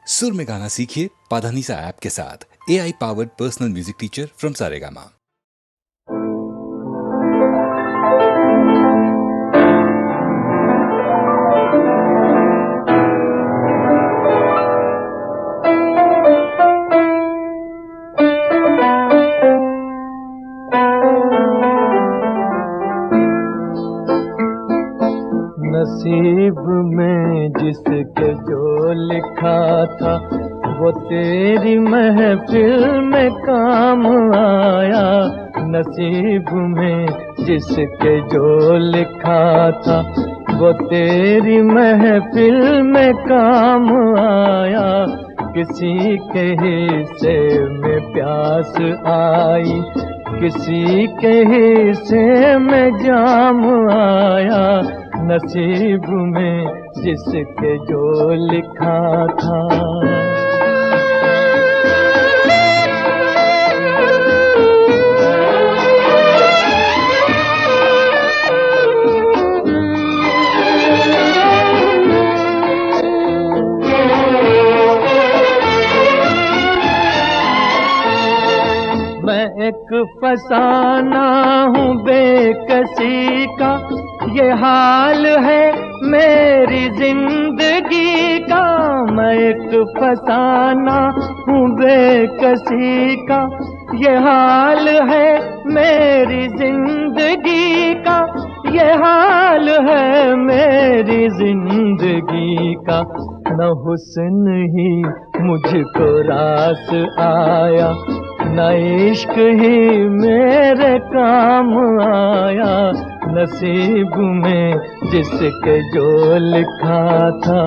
सुर में गाना सीखिए पाधानीसा ऐप के साथ। AI powered personal music teacher from Saregama. नसीब में जिसके जो लिखा था वो तेरी महफिल में काम आया। नसीब में जिसके जो लिखा था वो तेरी महफिल में काम आया। किसी के हिस्से में प्यास आई, किसी के हिस्से में जाम आया। नसीब में जिसके जो लिखा था। मैं एक फसाना हूँ बेकसी का, ये हाल है मेरी जिंदगी का। मैं एक फसाना हूँ बेकसी का, ये हाल है मेरी जिंदगी का। ये हाल है मेरी जिंदगी का। न हुस्न ही मुझको रास आया, न इश्क ही मेरे काम आया। नसीब में जिसके जो लिखा था।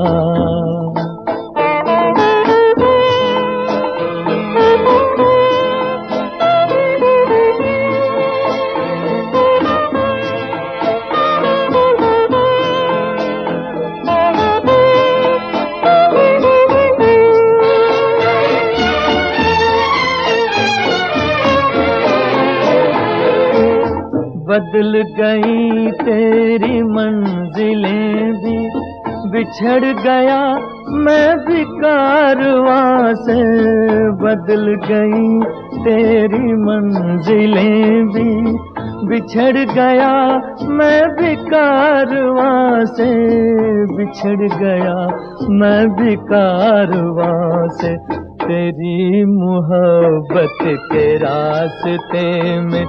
बदल गई तेरी मंजिलें भी, बिछड़ गया मैं भी कारवां से। बदल गई तेरी मंजिलें भी, बिछड़ गया मैं भी कारवां से। बिछड़ गया मैं भी कारवां से। तेरी मोहब्बत के रास्ते में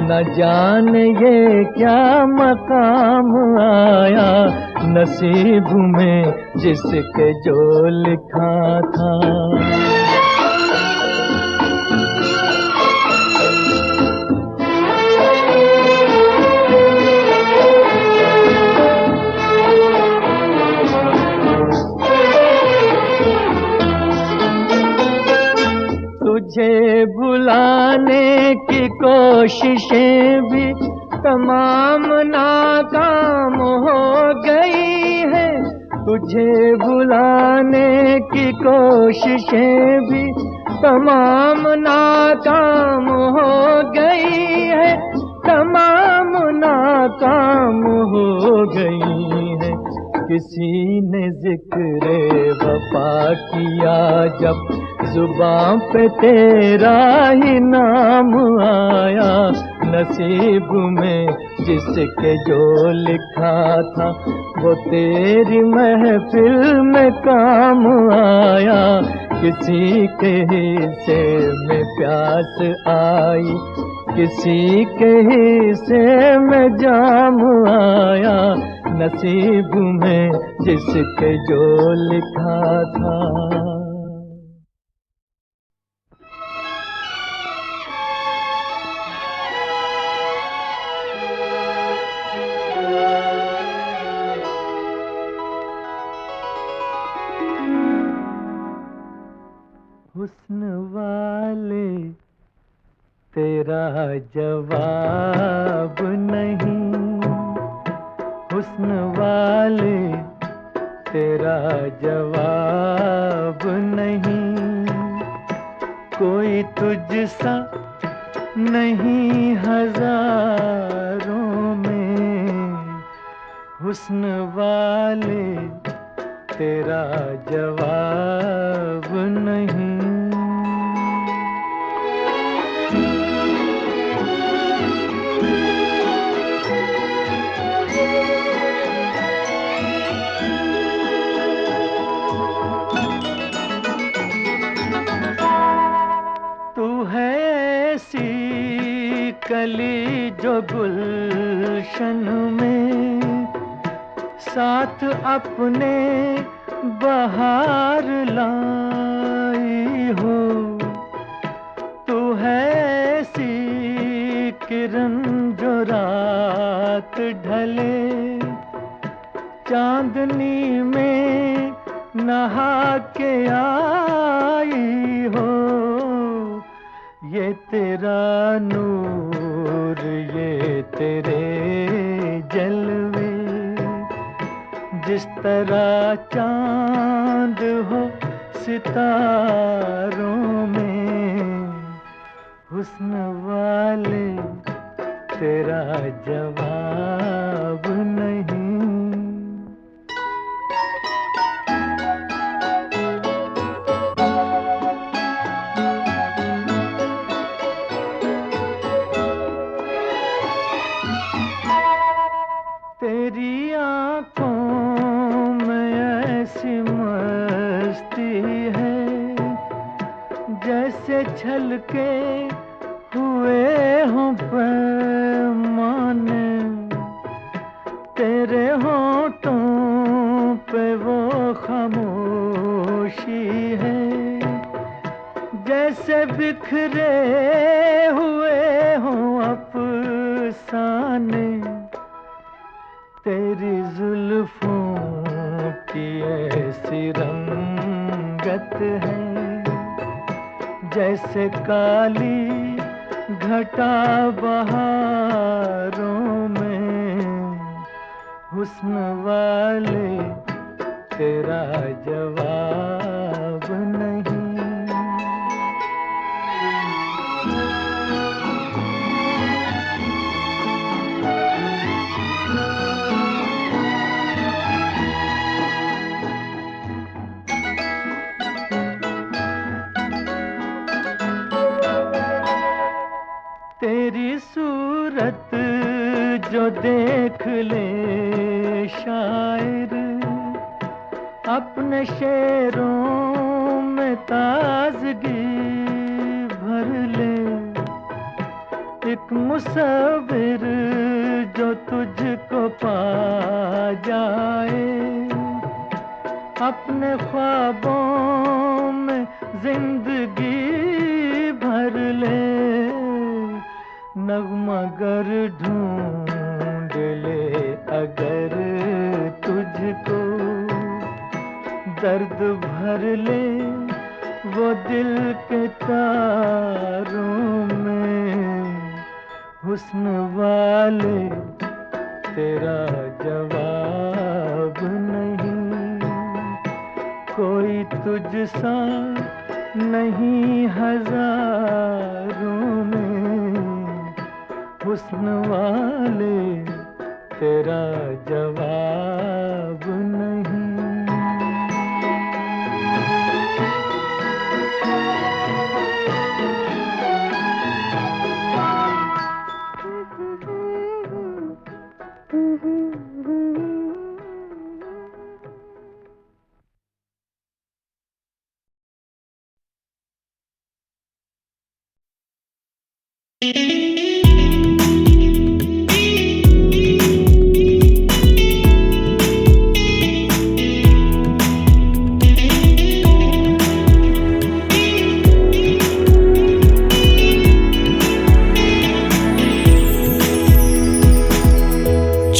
न जाने ये क्या मकाम आया। नसीब में जिसके जो लिखा था। तुझे भुलाने की कोशिशें भी तमाम नाकाम हो गई है। तुझे भुलाने की कोशिशें भी तमाम नाकाम हो गई है। तमाम नाकाम हो गई है। किसी ने जिक्र वफा किया जब, जुबां पे तेरा ही नाम आया। नसीब में जिसके जो लिखा था वो तेरी महफिल में काम आया। किसी के हिस्से में प्यास आई, किसी के हिस्से में जाम आया। नसीब में जिसके जो लिखा था। हुस्न वाले तेरा जवाब नहीं, हुस्न वाले तेरा जवाब नहीं। कोई तुझसा नहीं हजारों में, हुस्न वाले तेरा जवाब जो गुलशन में साथ अपने बहार लाई हो। तू है ऐसी किरण जो रात ढले चांदनी में नहा के आई हो। ये तेरा नूर, ये तेरे जलवे, जिस तरह चांद हो सितारों में, हुस्न वाले तेरा जवाब नहीं। तेरी आंखों में ऐसी मस्ती है जैसे छलके हुए हों पैमाने। तेरे होठों पे वो खामोशी है जैसे बिखरे हुए हों अफसाने। तेरी जुल्फों की ऐसी रंगत है जैसे काली घटा बहारों में, हुस्न वाले तेरा जवाब नहीं। तेरी सूरत जो देख ले शायर अपने शेरों में ताजगी भर ले। एक मुसव्विर जो तुझको पा जाए अपने ख्वाबों में जिंदगी भर ले। नगमा गर ढूंढ ले अगर तुझको, दर्द भर ले वो दिल के तारों में, हुस्न वाले तेरा जवाब नहीं। कोई तुझसा नहीं हजारों में, हुस्न वाले तेरा जवाब नहीं।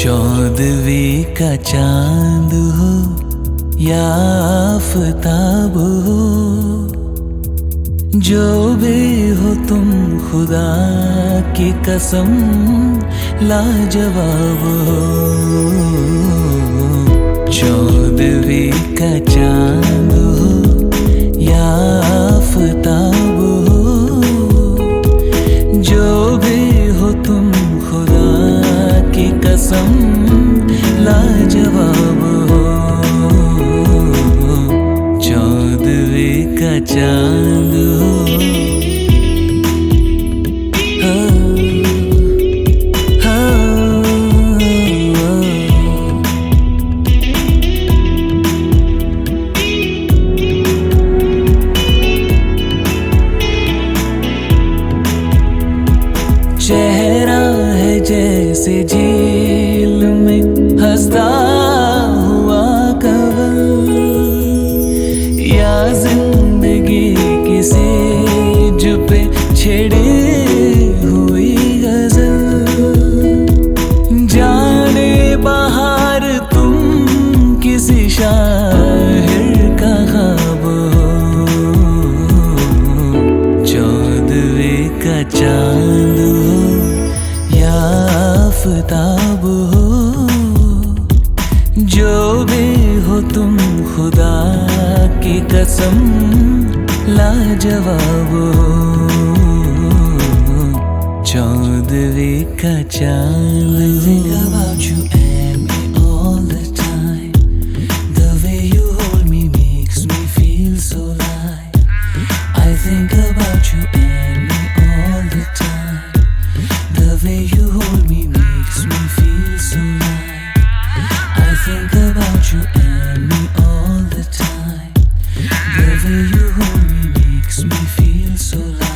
चौदहवीं का चांद हो या आफताब हो, जो भी हो तुम खुदा की कसम लाजवाब हो। चौदहवीं का चांद हो या आफताब हो, जो भी हो तुम खुदा की कसम लाजवाब हो। चौदहवीं का चांद हो। चेहरा है या जिंदगी किसी जुबे छेड़े हुई गजल, जाने बाहर तुम किसी शायर का ख्वाब हो, चौदहवें का चांद हो या आफताब हो, जो भी हो तुम खुदा की कसम लाजवाब हो, चौदहवें का चांद। Think about you and me all the time. The way you hold me makes me feel so alive. I think about you and me all the time. The way you hold me makes me feel so alive. I think about you and me all the time. The way you hold me makes me feel so alive.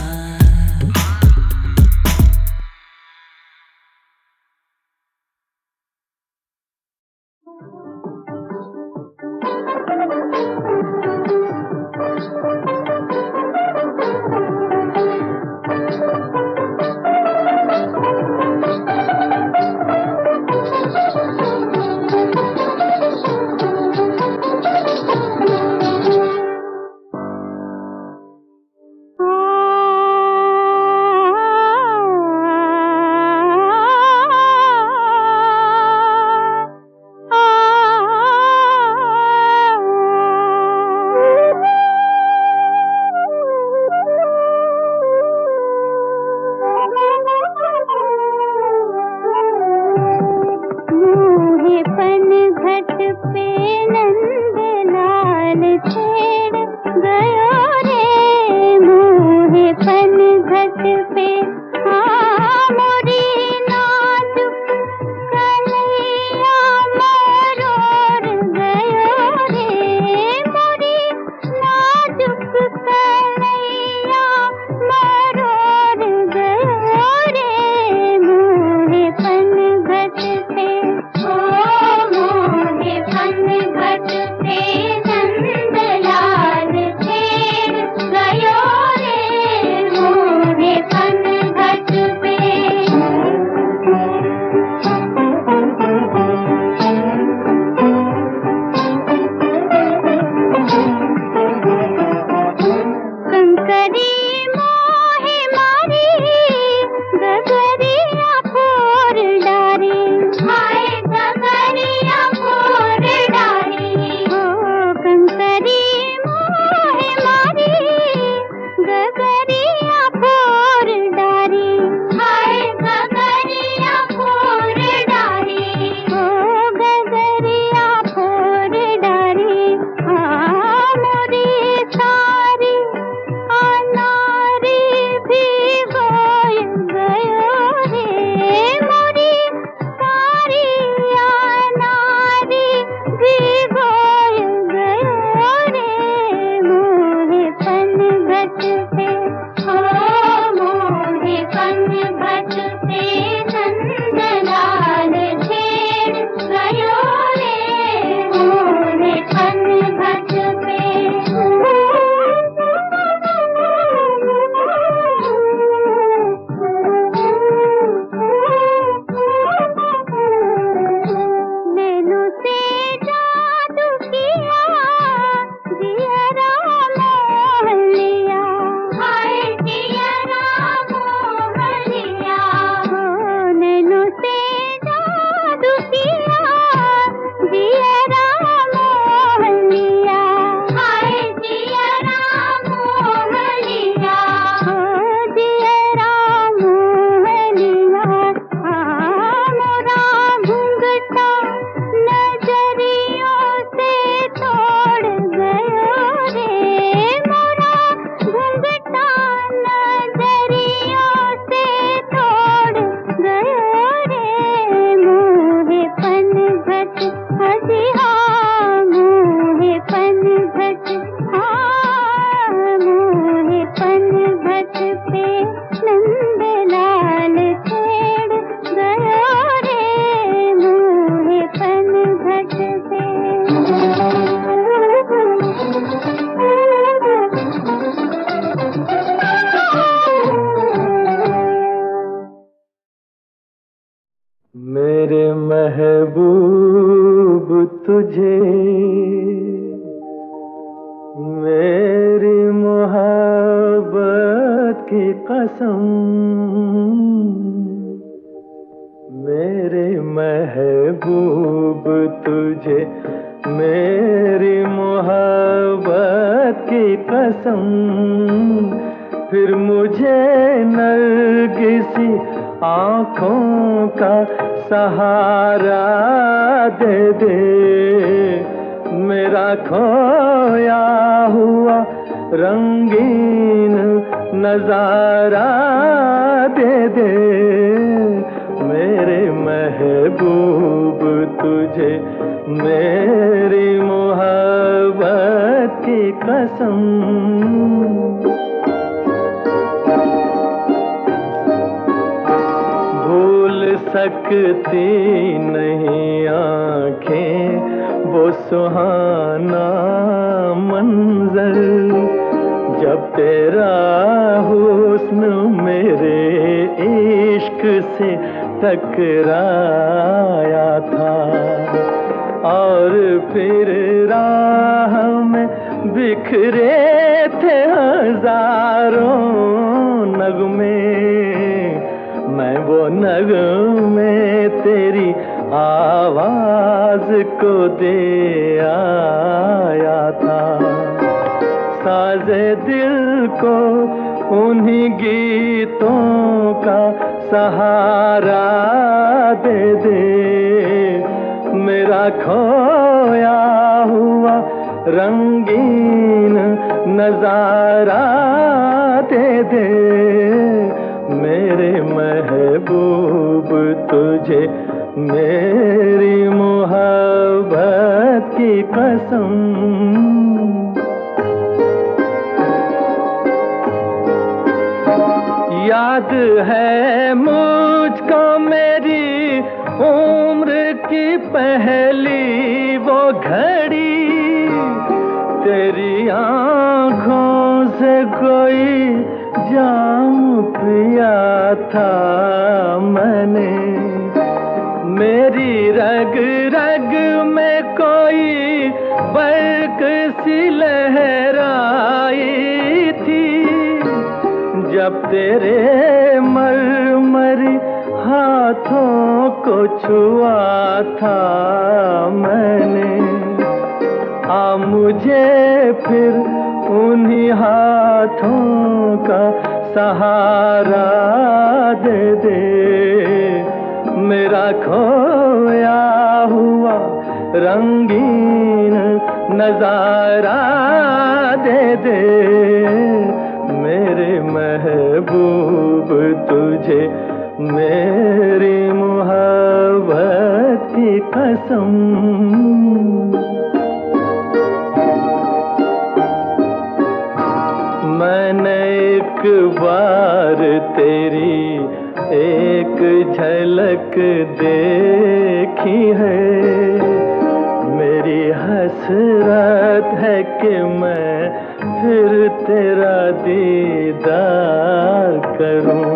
Fun की कसम, मेरे महबूब तुझे मेरी मोहब्बत की कसम, फिर मुझे नरगिसी आँखों का सहारा दे दे, मेरा खोया हुआ रंगीन नजारा दे दे, मेरे महबूब तुझे मेरी मोहब्बत की कसम। भूल सकती नहीं आँखें वो सुहाना मंजर, जब तेरा हुस्न मेरे इश्क से टकराया था, और फिर राह में बिखरे थे हजारों नगमे, मैं वो नगमे तेरी आवाज को दे आया था, साज़े दिल को उन्हीं गीतों का सहारा दे दे, मेरा खोया हुआ रंगीन नजारा दे दे, मेरे महबूब तुझे मेरी मोहब्बत की कसम। याद है मुझको मेरी उम्र की पहली वो घड़ी, तेरी आँखों से कोई जाम पिया था मैंने, मेरी रग रग में कोई बर्क सी लहराई थी, जब तेरे मरमरी हाथों को छुआ था मैंने, आ मुझे फिर उन्हीं हाथों का सहारा दे दे, मेरा खोया हुआ रंगीन नजारा दे दे, मेरे महबूब तुझे मेरी मोहब्बत की कसम। मैंने एक बार तेरी एक झलक देखी है, मेरी हसरत है कि मैं फिर तेरा दीदार करूं,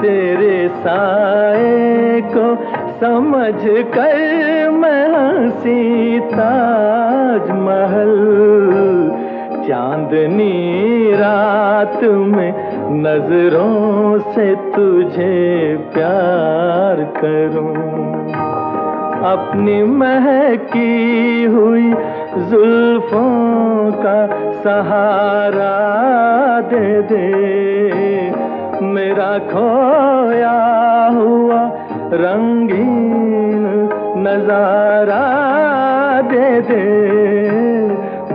तेरे साए को समझ कर मैं हंसी ताजमहल, चांदनी रात में नजरों से तुझे प्यार करूं, अपनी महकी हुई जुल्फों का सहारा दे दे, मेरा खोया हुआ रंगीन नजारा दे दे,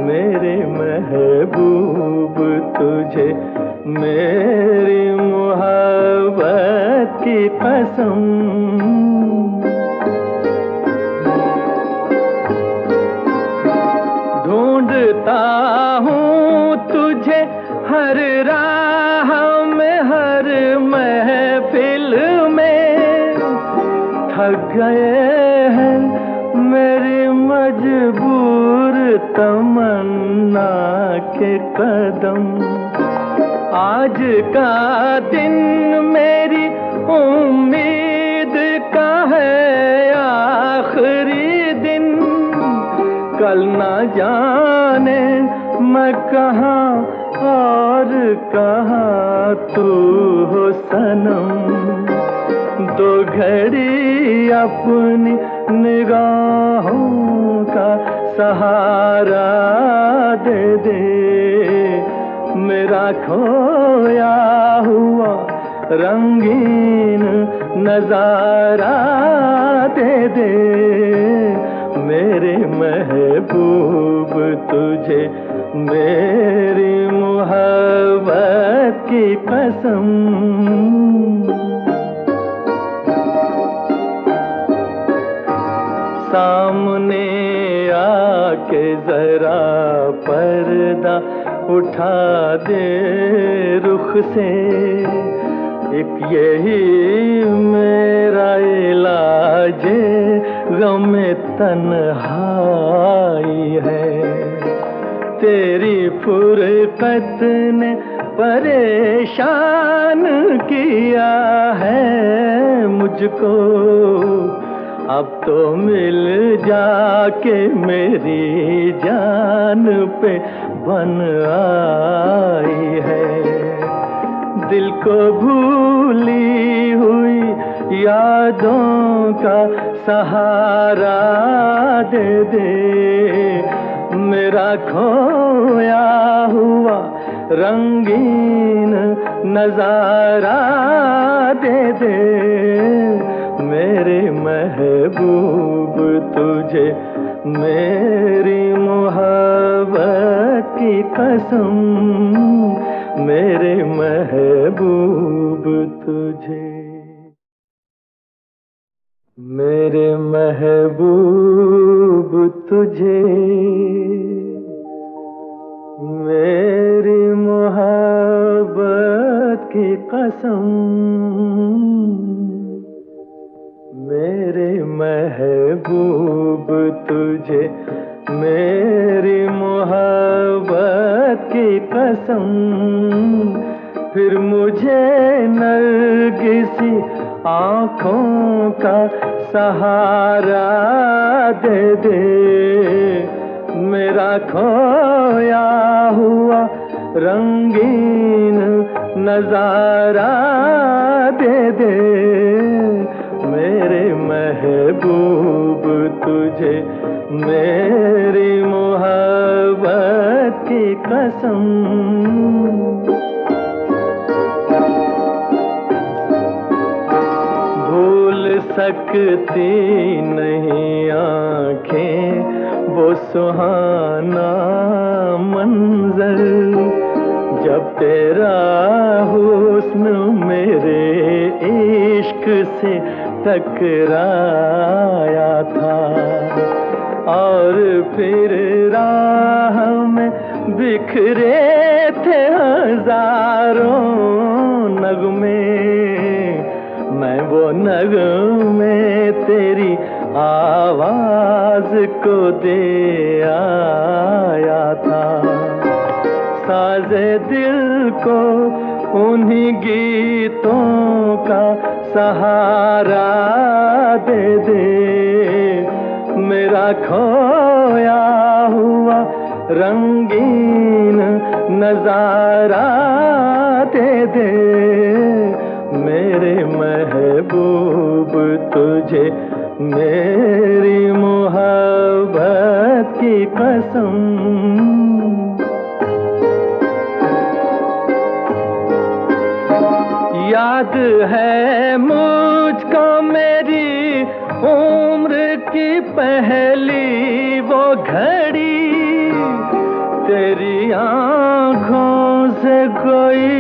मेरे महबूब तुझे मेरी मोहब्बत की कसम। ढूंढता हूँ तुझे हर राह में, हर महफिल में, थक गए हैं मेरी मजबूर तमन्ना के कदम, आज का दिन मेरी उम्मीद का है आखिरी दिन, कल ना जाने मैं कहाँ और कहाँ तू हो सनम, दो घड़ी अपनी निगाहों का सहारा दे दे, मेरा खोया हुआ रंगीन नजारा दे दे, मेरे महबूब तुझे मेरी मोहब्बत की कसम। सामने आके जरा पर्दा उठा दे रुख से, एक यही मेरा इलाज गम तन्हाई है। तेरी फुरकत ने परेशान किया है मुझको, अब तो मिल जाके मेरी जान पे बन आई है। दिल को भूली हुई यादों का सहारा दे दे, मेरा खोया हुआ रंगीन नजारा दे दे, मेरे महबूब तुझे मेरी मोहब्बत की कसम, मेरे महबूब तुझे, मेरे महबूब तुझे मेरी मोहब्बत की कसम, मेरे महबूब तुझे मेरी मोहब्बत की कसम। फिर मुझे नरगिसी आँखों का सहारा दे दे, मेरा खोया हुआ रंगीन नजारा दे दे, मेरे महबूब तुझे मेरी मोहब्बत की कसम। भूल सकती नहीं आँखें वो सुहाना मंजर, जब तेरा हुस्न मेरे इश्क से टकराया था, और फिर राह में बिखरे थे हजारों नगमे, मैं वो नगमे तेरी आवाज को दे आया था। साजे दिल को उन्हीं गीतों का सहारा दे दे, मेरा खोया हुआ रंगीन नजारा दे दे, मेरे महबूब तुझे मेरी मोहब्बत की कसम। याद है मुझको मेरी उम्र की पहली वो घड़ी, तेरी आँखों से कोई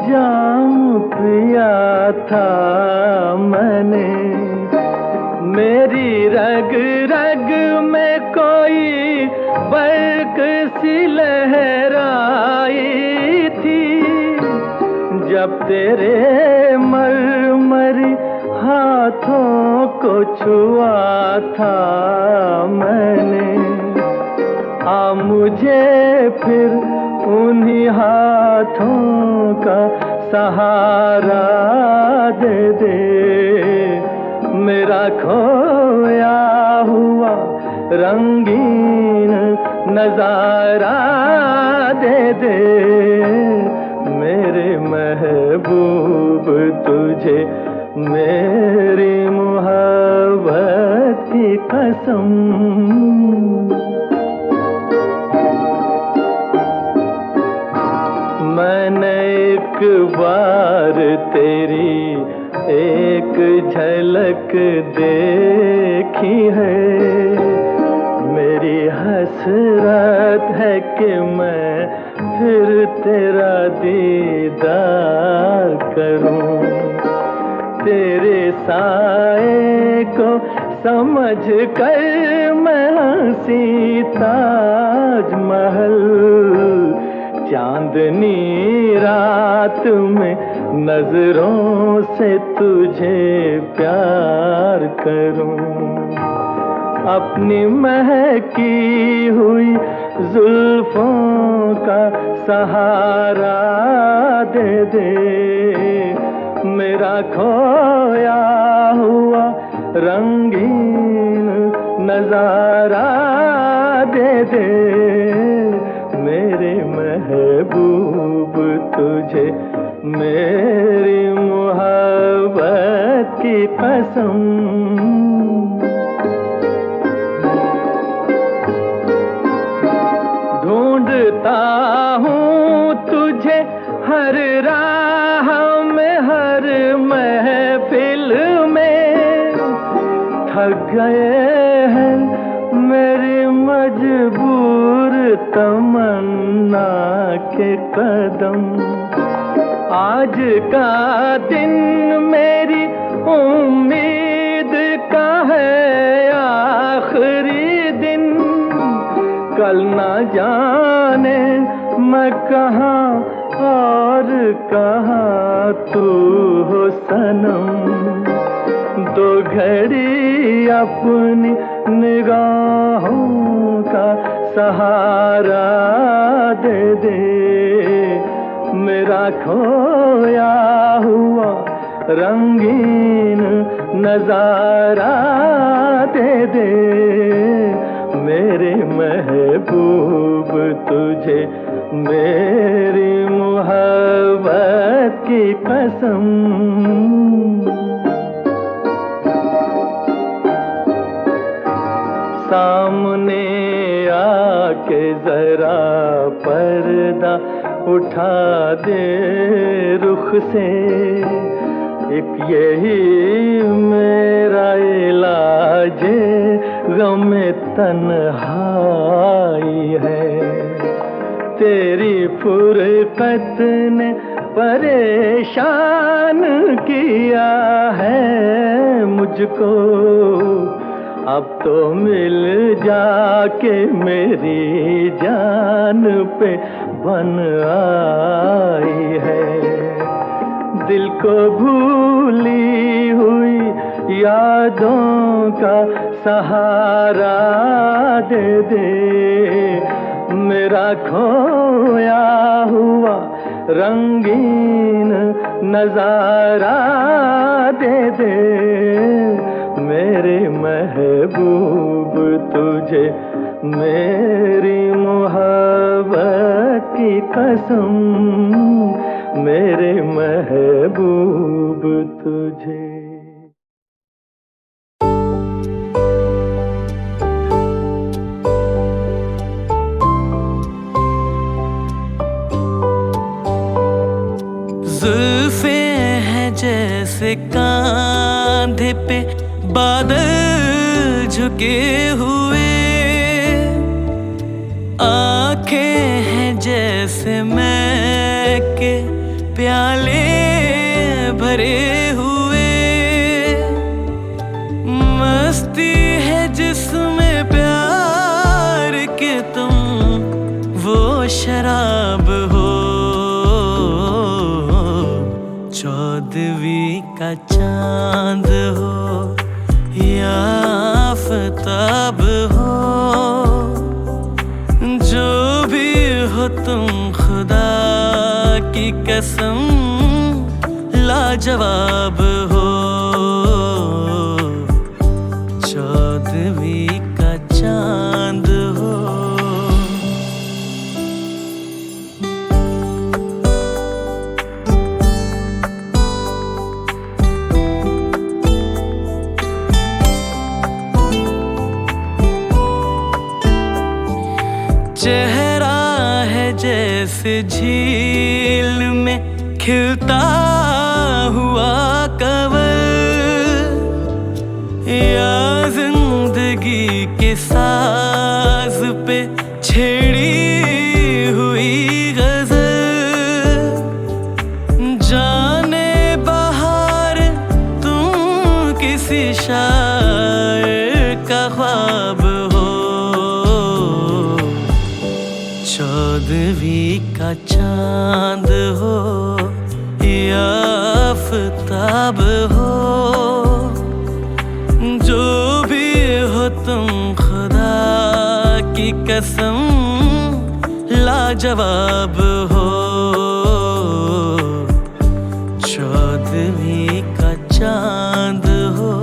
जाम पिया था मैंने, मेरी रग रग में कोई बर्क सी लहराई थी, जब तेरे मरमरी हाथों को छुआ था मैंने। आ मुझे फिर उन्हीं हाथों का सहारा दे दे, मेरा खोया हुआ रंगीन नजारा दे मेरे महबूब तुझे मेरी मोहब्बत की कसम। मैंने एक बार तेरी एक झलक देखी है, मेरी हसरत है कि मैं फिर तेरा दीदार करूं। तेरे साए को समझ कर मैं हंसी ताजमहल, चांदनी रात में नजरों से तुझे प्यार करूं। अपनी महकी हुई जुल्फों का सहारा दे दे, मेरा खोया हुआ रंगीन नजारा दे दे मेरे महबूब तुझे मेरी मोहब्बत की कसम। ढूंढता हूँ तुझे हर राह में हर महफिल में, थक गए हैं मेरी मजबूर तमन्ना के कदम। आज का दिन मेरी उम्मीद का है आखिरी दिन, कल ना जाने मैं कहाँ और कहाँ तू हो सनम। दो घड़ी अपनी निगाहों का सहारा दे दे, मेरा खोया हुआ रंगीन नजारा दे दे मेरे महबूब तुझे मेरी मोहब्बत की कसम। सामने आके जरा पर्दा उठा दे रुख से, एक यही मेरा इलाज गम तन्हाई है। तेरी फुरकत ने परेशान किया है मुझको, अब तो मिल जाके मेरी जान पे बन आई है। दिल को भूली हुई यादों का सहारा दे दे, मेरा खोया हुआ रंगीन नजारा दे दे मेरे महबूब तुझे मेरी मोहब्बत की कसम, मेरे महबूब तुझे। जुल्फे हैं जैसे कांधे पे बादल झुके हुए, आंखें हैं जैसे महके प्याले भरे हुए, मस्ती है जिसमें प्यार के तुम वो शराब हो। चौदहवीं का चांद हो या आफताब हो, जो भी हो तुम खुदा की कसम लाजवाब हो। चौदहवीं का चांद हो। जैसे झील में खिलता हुआ कंवल, या जिंदगी के साज पे छेड़ी हुई गजल। जाने बहार तुम किसी शायर का ख्वाब हो, चौदहवीं का चांद हो या आफताब हो, जो भी हो तुम खुदा की कसम लाजवाब हो, चौदहवीं का चांद हो।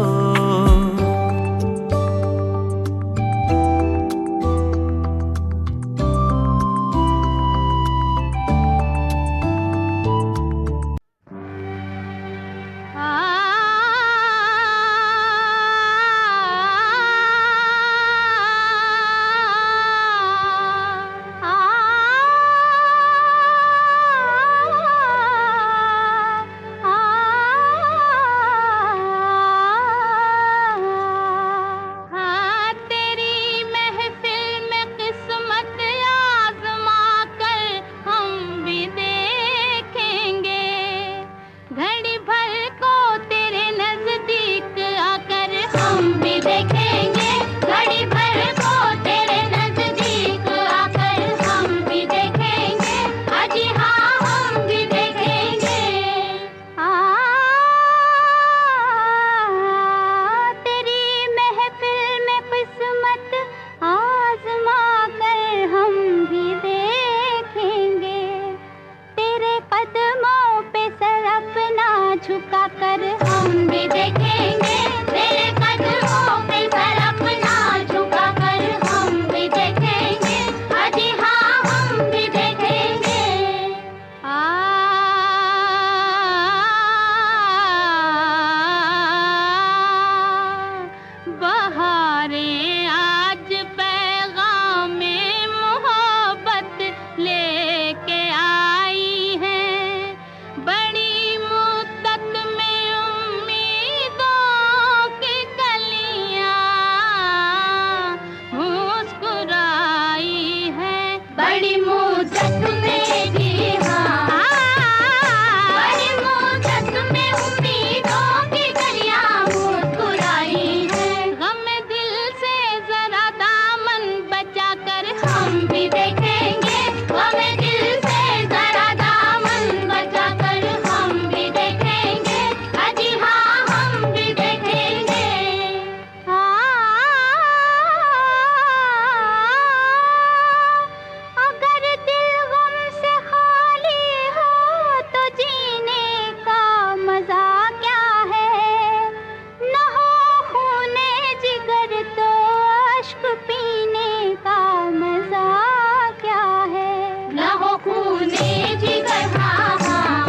झुका कर हम भी देखेंगे, तेरे कदमों पे सर अपना झुका कर हम भी देखेंगे, अजी हाँ हम भी देखेंगे। बहारें आज पैगामे मोहब्बत लेके आई हैं, बड़ी मुद्दत में उम्मीदों की कलियां मुस्कुराई हैं, बड़ी मुद्दत में जी हाँ, बड़ी मुद्दत में उम्मीदों की कलियां मुस्कुराई हैं। गम दिल से जरा दामन बचा कर हम भी देखेंगे, गम दिल से जरा दामन बचा कर हम भी देखेंगे, अजी हाँ हम भी देखेंगे। अगर दिल गम से खाली हो तो जीने का मजा क्या है, न हो खूने जिगर तो अश्क पीने का मजा क्या है, न हो खूने जिगर हाँ हाँ,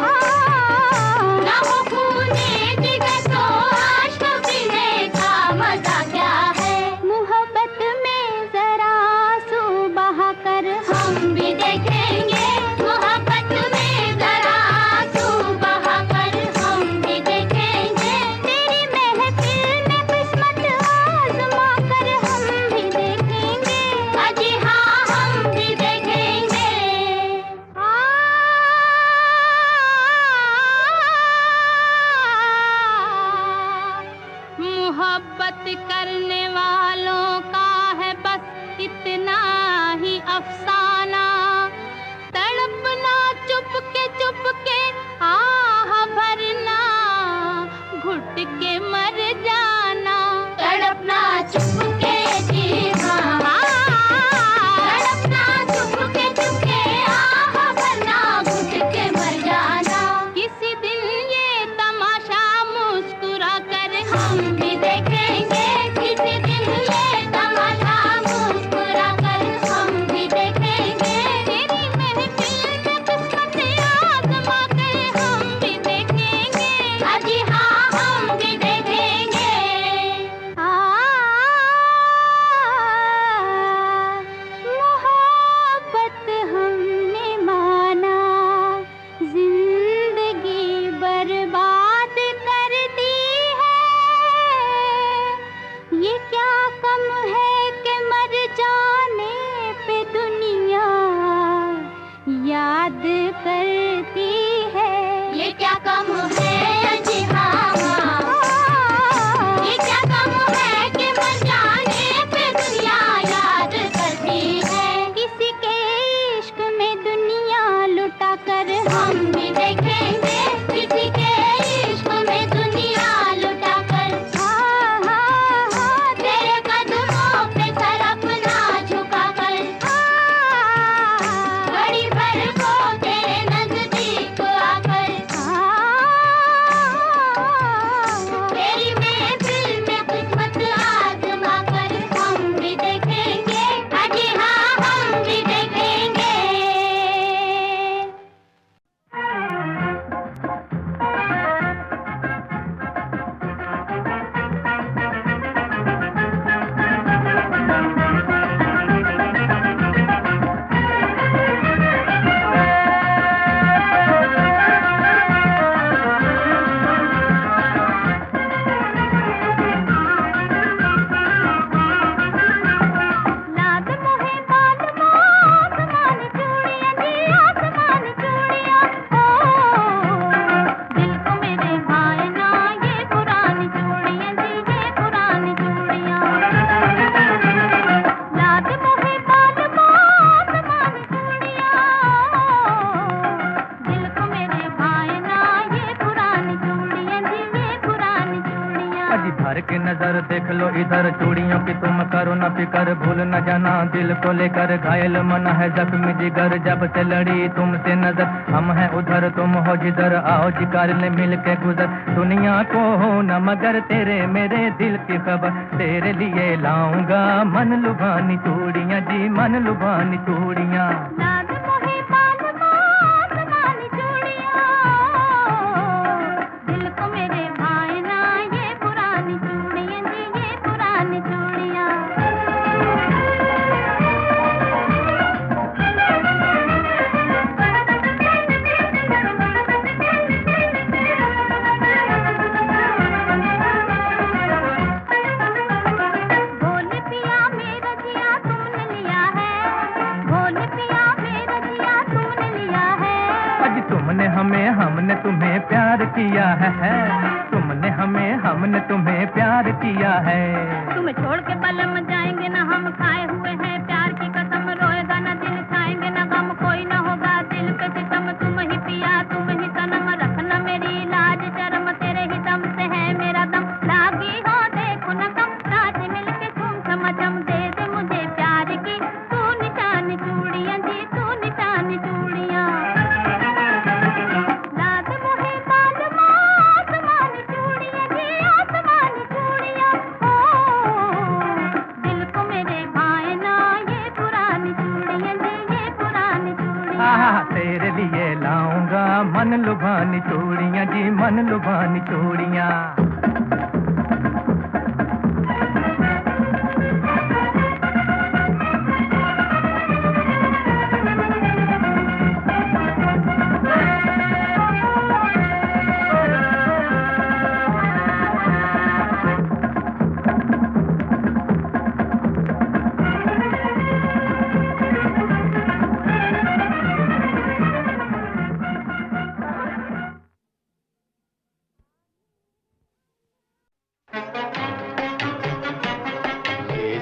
न हो खूने जिगर तो अश्क पीने का मजा क्या है। मोहब्बत में जरा आंसू बहा कर हम भी देखेंगे, मोहब्बत में जरा आंसू बहा कर हम भी देखेंगे, तेरी महफिल में किस्मत आजमा कर हम भी देखेंगे, अजी हाँ हम भी देखेंगे। मोहब्बत करने वालों का है बस इतना ही अफसाना, तड़पना चुप के आह भरना, घुट के मर जाना, तड़पना चुप के जी हाँ, तड़पना चुप के आह भरना, घुट के मर जाना। किसी दिन ये तमाशा मुस्कुरा कर हम भी देखेंगे, किसी दिन ये याद करती है। ये क्या कम है जी हाँ हाँ, ये क्या कम है कि मर जाने पे दुनिया याद करती है। किसी के इश्क में दुनिया लुटा कर हम भी देखेंगे, किसी के इश्क में दुनिया लुटा कर। हाँ हाँ हाँ, तेरे कदमों पे सर अपना झुका कर। घड़ी भर को तेरे नजदीक आकर। तेरी महफिल में किस्मत आजमा कर हम भी देखेंगे, अजी हाँ हम भी देखेंगे। लाद मोहे बाल आसमान चूड़ियां दी आसमान चूड़ियां। दिल को मेरे भाए ना ये पुरानी चूड़ियां दी ये पुरानी चूड़ियां। लाद मोहे बाल आसमान चूड़ियां। दिल को मेरे भाए ना ये पुरानी चूड़ियां दी ये पुरानी चूड़ियां। अजी भर के नजर देख लो इधर, चूड़ियों की तुम करो न फिकर, भूल न जाना दिल को लेकर। घायल मन है जख्मी जिगर, जब से लड़ी तुमसे नजर। हम हैं उधर तुम हो जिधर, आओ जी कार ले मिल के गुजर। दुनिया को हो न मगर तेरे मेरे दिल की खबर, तेरे लिए लाऊंगा मन लुभानी चूड़ियां जी मन लुभानी चूड़ियां। लाद मोहे बाल आसमान चूड़ियां। दिल को मेरे भाए ना ये पुरानी चूड़ियां दी ये पुरानी चूड़ियां। भोल पिया मेरा जिया तुमने लिया है, भोल पिया मेरा जिया तुमने लिया है। अजी तुमने हमें हमने तुम्हें प्यार किया है, तुमने हमें हमने तुम्हें प्यार किया है। तुम्हें छोड़ के पलम जाएंगे ना हम, खाए हुए हैं प्यार की कसम। रोएगा ना दिल खाएंगे ना गम, कोई ना होगा दिल पे सितम। तुम ही पिया तुम ही सनम, रखना मेरी लाज शर्म। तेरे ही दम से है मेरा दम, लागी हो देखो न कम। साथ मिलके तुम समझम, दे दे मुझे प्यार की तू निशानी चूड़ियां जी तू निशानी चूड़ियां। लाद मोहे बाल आसमान चूड़ियां जी आसमान चूड़ियां। दिल को मेरे भाए ना ये पुरानी चूड़ियां जी ये पुरानी चूड़ियां। आहा तेरे लिए लाऊंगा मन लुभानी चूड़ियां जी मन लुभानी चूड़ियां।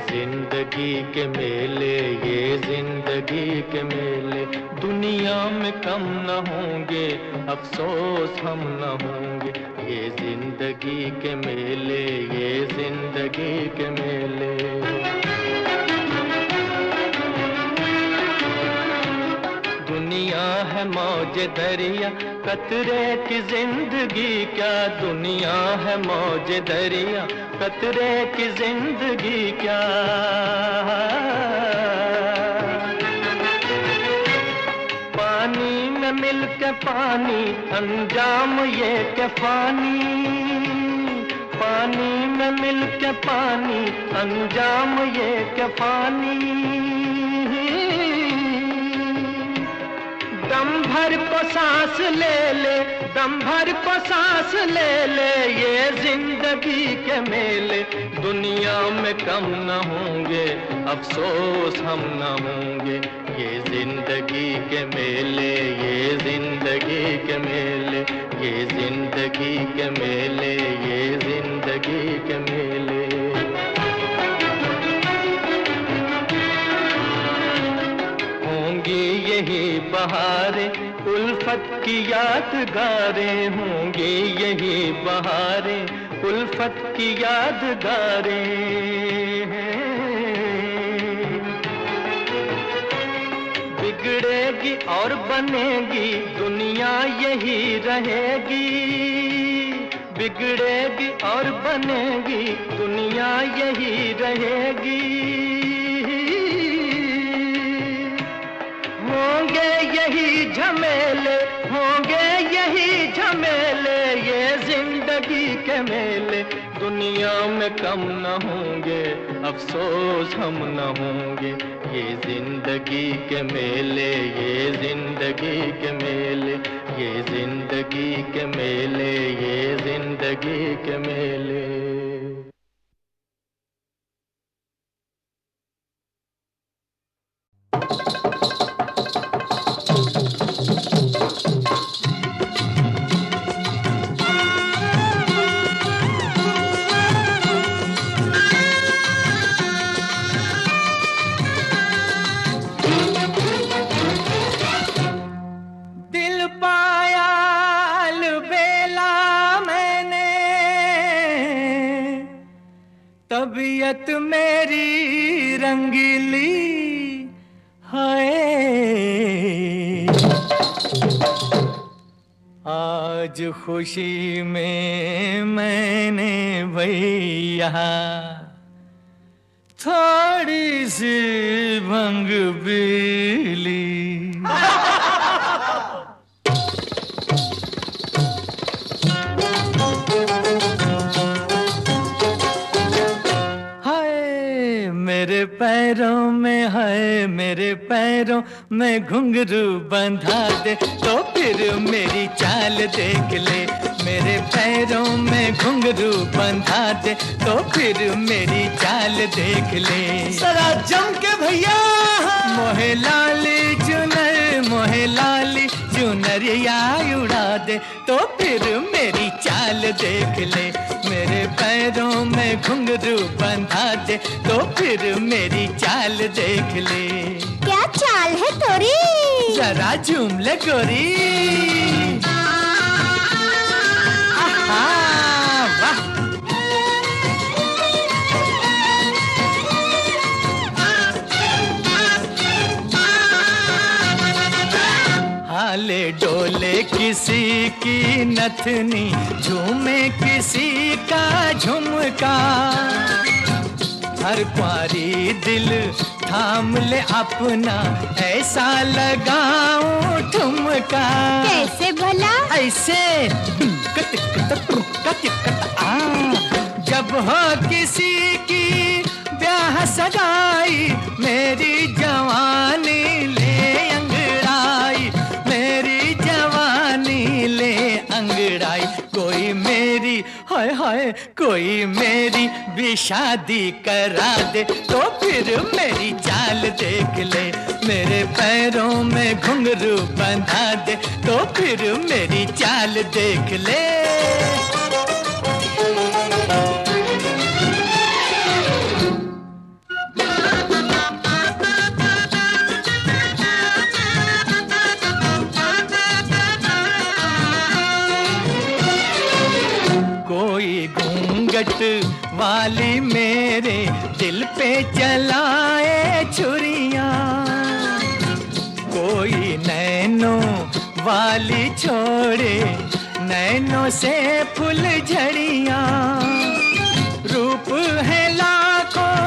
जिंदगी के मेले, ये जिंदगी के मेले, दुनिया में कम न होंगे, अफसोस हम न होंगे। ये जिंदगी के मेले, ये जिंदगी के मेले। दुनिया है मौज दरिया, कतरे की जिंदगी क्या। दुनिया है मौज दरिया, कतरे की जिंदगी क्या। पानी में मिल के पानी, अंजाम ये के फानी। पानी में मिल के पानी, अंजाम ये के फानी। दम भर को सांस ले ले, दम भर को सांस ले ले, ये जिंदगी के मेले। दुनिया में कम न होंगे, अफसोस हम न होंगे। ये जिंदगी के मेले, ये जिंदगी के मेले, ये जिंदगी के मेले, ये जिंदगी के मेले। होंगी यही बहारें उल्फत की यादगारें, होंगी यही बहारें उल्फत की यादगारें। बिगड़ेगी और बनेगी दुनिया यही रहेगी, बिगड़ेगी और बनेगी दुनिया यही रहेगी। होंगे यही झमेले, होंगे यही झमेले, ये जिंदगी के मेले। दुनिया में कम न होंगे, अफसोस हम न होंगे, ये जिंदगी के मेले, ये जिंदगी के मेले, ये जिंदगी के मेले, ये जिंदगी के मेले। तबीयत मेरी रंगीली है, आज खुशी में मैंने भैया थोड़ी सी भंग पी ली। मेरे पैरों में है, मेरे पैरों में घुंघरू बंधा दे तो फिर मेरी चाल देख ले। मेरे पैरों में घुंघरू बंधा दे तो फिर मेरी चाल देख ले। जरा जम के भैया मोहे लाली चुनर, मोहे लाली चुनरिया उड़ा दे तो फिर मेरी चाल देख ले। मेरे पैरों में घुंघरू बंधा दे तो फिर मेरी चाल देख ले। क्या चाल है तोरी? जरा झूम ले गोरी। आहा, वाह। हाले डोले किसी की नथनी, झूमे किसी का झुमका। हर क्वारी दिल थाम ले अपना, ऐसा लगाऊं ठुमका। कैसे भला? ऐसे जब हो किसी की ब्याह सगाई, मेरी जवानी ले अंगड़ाई, मेरी जवानी ले अंगड़ाई। कोई मेरी हाय हाय, कोई मेरी भी शादी करा दे तो फिर मेरी चाल देख ले। मेरे पैरों में घुंघरू बंधा दे तो फिर मेरी चाल देख ले। कोई घूंघट वाली मेरे दिल पे चलाए छुरियां, कोई नैनों वाली छोड़े नैनों से फूल झड़ियां। रूप है लाखों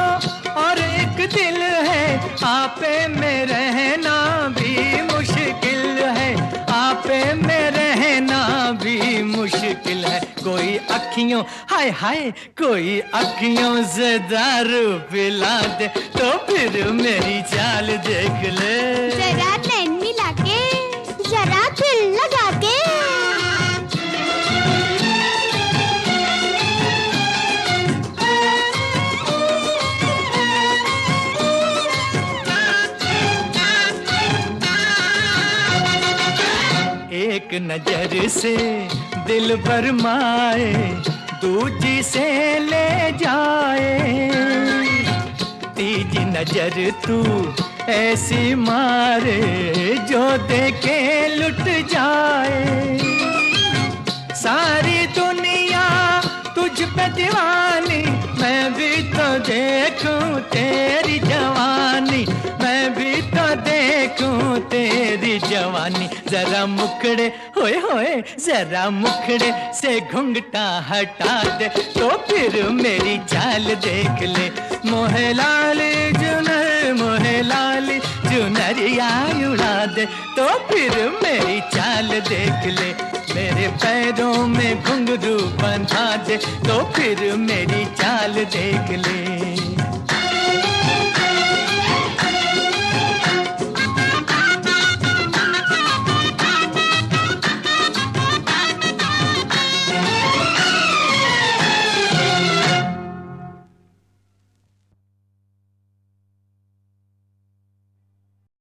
और एक दिल है, आपे में रहना भी मुश्किल है, आपे में रहना भी मुश्किल है। कोई अखियों हाय हाय, कोई अखियों से दारू पिला दे तो फिर मेरी चाल देख ले। जरा नैन मिला के, जरा दिल लगा के। एक नजर से दिल भरमाए, दूजी से ले जाए। तीजी नजर तू ऐसी मारे जो देखे लुट जाए। सारी दुनिया तुझ पे दीवानी, मैं भी तो देखूं तेरी जवानी, मैं भी तो देखूं तेरी जवानी। जरा मुखड़े होए होए, जरा मुखड़े से घुंघटा हटा दे, तो फिर मेरी चाल देख ले। मोहे लाली जुनर, मोहे लाली जुनरिया उड़ा दे, तो फिर मेरी चाल देख ले। मेरे पैरों में घुंघरू बंधा दे, तो फिर मेरी चाल देख ले।